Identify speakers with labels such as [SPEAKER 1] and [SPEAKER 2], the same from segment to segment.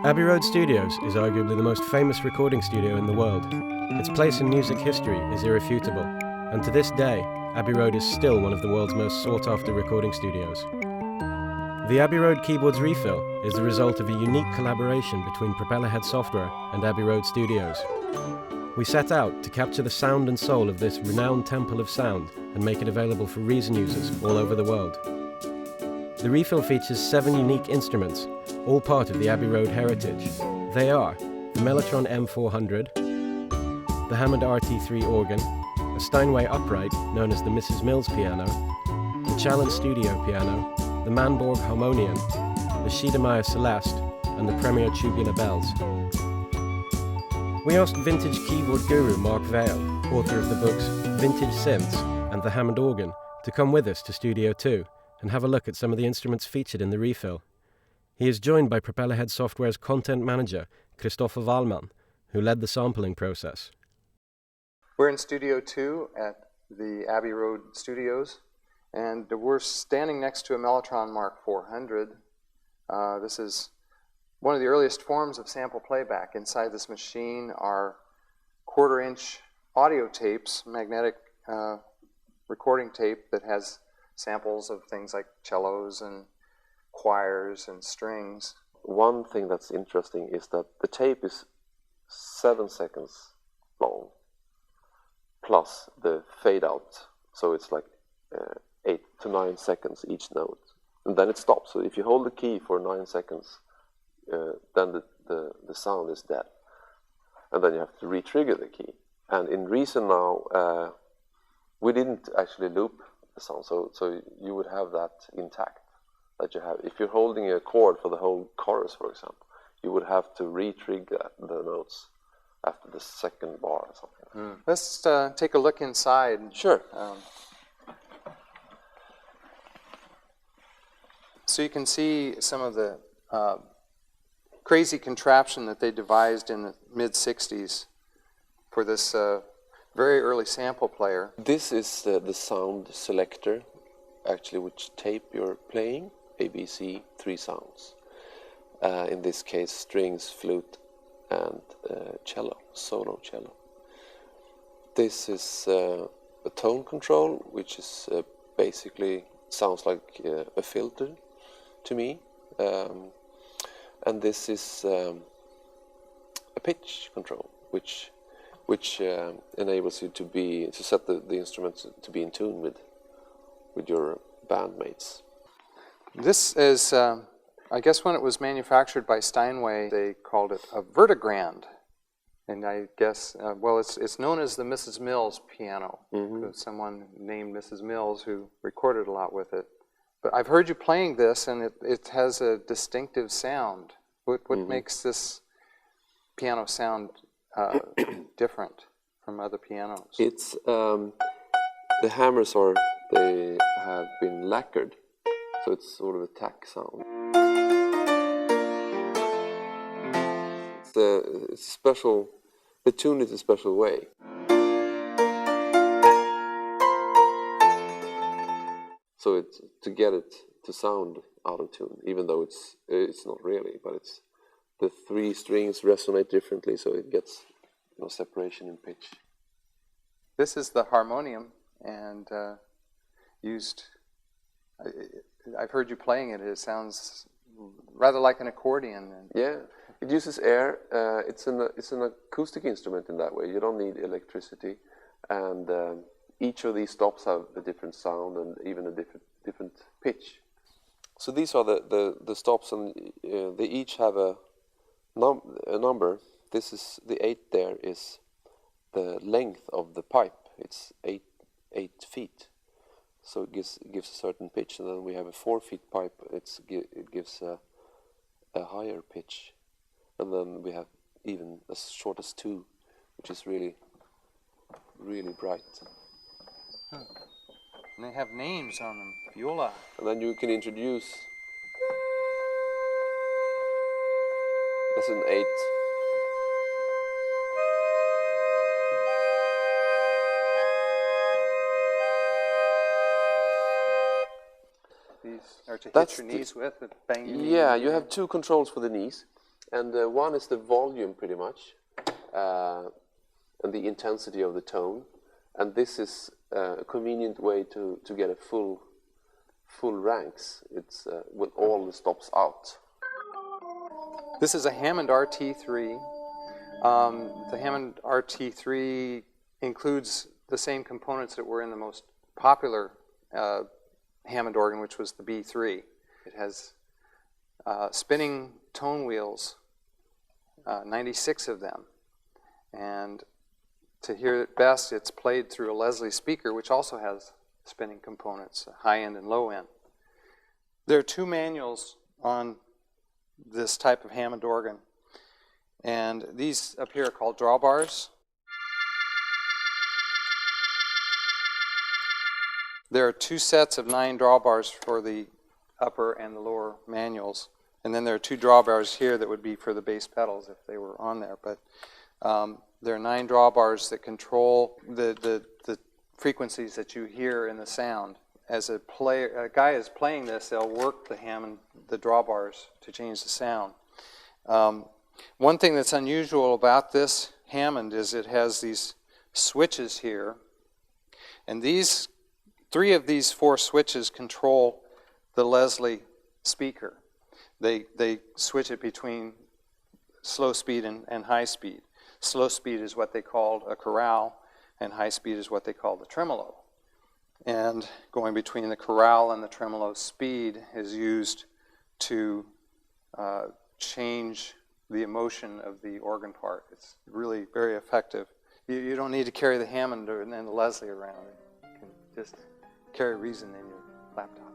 [SPEAKER 1] Abbey Road Studios is arguably the most famous recording studio in the world. Its place in music history is irrefutable, and to this day, Abbey Road is still one of the world's most sought-after recording studios. The Abbey Road Keyboards Refill is the result of a unique collaboration between Propellerhead Software and Abbey Road Studios. We set out to capture the sound and soul of this renowned temple of sound and make it available for Reason users all over the world. The Refill features 7 unique instruments, all part of the Abbey Road heritage. They are the Mellotron M400, the Hammond RT3 organ, a Steinway upright known as the Mrs. Mills piano, the Challen Studio piano, the Manborg harmonium, the Schiedermeier Celeste, and the Premier tubular bells. We asked vintage keyboard guru Mark Vail, author of the books Vintage Synths and the Hammond Organ, to come with us to Studio 2 and have a look at some of the instruments featured in the Refill. He is joined by Propellerhead Software's content manager, Christopher Wallman, who led the sampling process.
[SPEAKER 2] We're in Studio 2 at the Abbey Road Studios, and we're standing next to a Mellotron Mark 400. This is one of the earliest forms of sample playback. Inside this machine are quarter-inch audio tapes, magnetic recording tape that has samples of things like cellos and choirs and strings.
[SPEAKER 3] One thing that's interesting is that the tape is 7 seconds long, plus the fade out, so it's like 8 to 9 seconds each note, and then it stops. So if you hold the key for 9 seconds, then the sound is dead, and then you have to re-trigger the key. And in Reason now, we didn't actually loop the sound, so you would have that intact. That you have, if you're holding a chord for the whole chorus, for example, you would have to re-trigger the notes after the second bar or something.
[SPEAKER 2] Let's take a look inside.
[SPEAKER 3] Sure.
[SPEAKER 2] So you can see some of the crazy contraption that they devised in the mid-60s for this very early sample player.
[SPEAKER 3] This is the sound selector, actually, which tape you're playing. ABC, 3 sounds. In this case, strings, flute, and cello, solo cello. This is a tone control, which is basically sounds like a filter to me. And this is a pitch control, which enables you to set the instruments to be in tune with your bandmates.
[SPEAKER 2] This is, I guess when it was manufactured by Steinway, they called it a vertigrand. And I guess, well, it's known as the Mrs. Mills piano. Someone named Mrs. Mills who recorded a lot with it. But I've heard you playing this, and it has a distinctive sound. What makes this piano sound different from other pianos?
[SPEAKER 3] It's the hammers they have been lacquered, so it's sort of a tack sound. It's a special. The tune is a special way. So to get it to sound out of tune, even though it's not really, but it's the 3 strings resonate differently, so it gets separation in pitch.
[SPEAKER 2] This is the harmonium, and used. I've heard you playing it. It sounds rather like an accordion.
[SPEAKER 3] Yeah, it uses air. It's an acoustic instrument in that way. You don't need electricity, and each of these stops have a different sound and even a different pitch. So these are the stops, and they each have a number. This is the 8 there is the length of the pipe. It's 8 feet. So it gives a certain pitch, and then we have a 4 feet pipe. It gives a higher pitch, and then we have even as short as 2, which is really, really bright.
[SPEAKER 2] And they have names on them. Viola.
[SPEAKER 3] And then you can introduce. That's an 8.
[SPEAKER 2] These are to hit your knees with, bang your knees.
[SPEAKER 3] Yeah, you have 2 controls for the knees. And one is the volume, pretty much, and the intensity of the tone. And this is a convenient way to get a full ranks. It's with all the stops out.
[SPEAKER 2] This is a Hammond RT3. The Hammond RT3 includes the same components that were in the most popular Hammond organ, which was the B3. It has spinning tone wheels, 96 of them. And to hear it best, it's played through a Leslie speaker, which also has spinning components, high end and low end. There are two manuals on this type of Hammond organ, and these up here are called drawbars. There are two sets of 9 drawbars for the upper and the lower manuals, and then there are 2 drawbars here that would be for the bass pedals if they were on there. But there are 9 drawbars that control the frequencies that you hear in the sound. As a guy is playing this, they'll work the drawbars to change the sound. One thing that's unusual about this Hammond is it has these switches here, and 3 of these 4 switches control the Leslie speaker. They switch it between slow speed and high speed. Slow speed is what they called a chorale, and high speed is what they call the tremolo. And going between the chorale and the tremolo speed is used to change the emotion of the organ part. It's really very effective. You don't need to carry the Hammond and the Leslie around. You can just carry Reason in your laptop.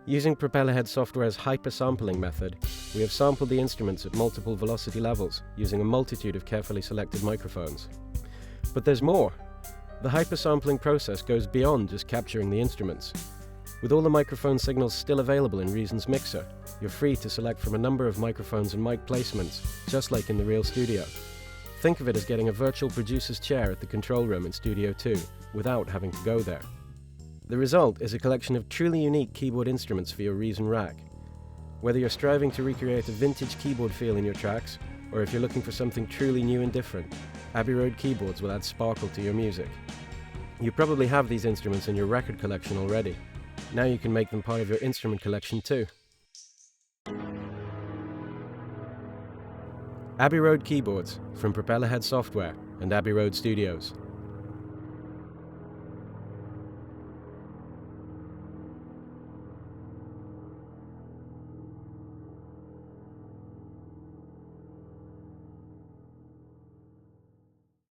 [SPEAKER 1] Using Propellerhead Software's hypersampling method, we have sampled the instruments at multiple velocity levels using a multitude of carefully selected microphones. But there's more. The hypersampling process goes beyond just capturing the instruments. With all the microphone signals still available in Reason's mixer, you're free to select from a number of microphones and mic placements, just like in the real studio. Think of it as getting a virtual producer's chair at the control room in Studio 2, without having to go there. The result is a collection of truly unique keyboard instruments for your Reason rack. Whether you're striving to recreate a vintage keyboard feel in your tracks, or if you're looking for something truly new and different, Abbey Road keyboards will add sparkle to your music. You probably have these instruments in your record collection already. Now you can make them part of your instrument collection too. Abbey Road keyboards from Propellerhead Software and Abbey Road Studios.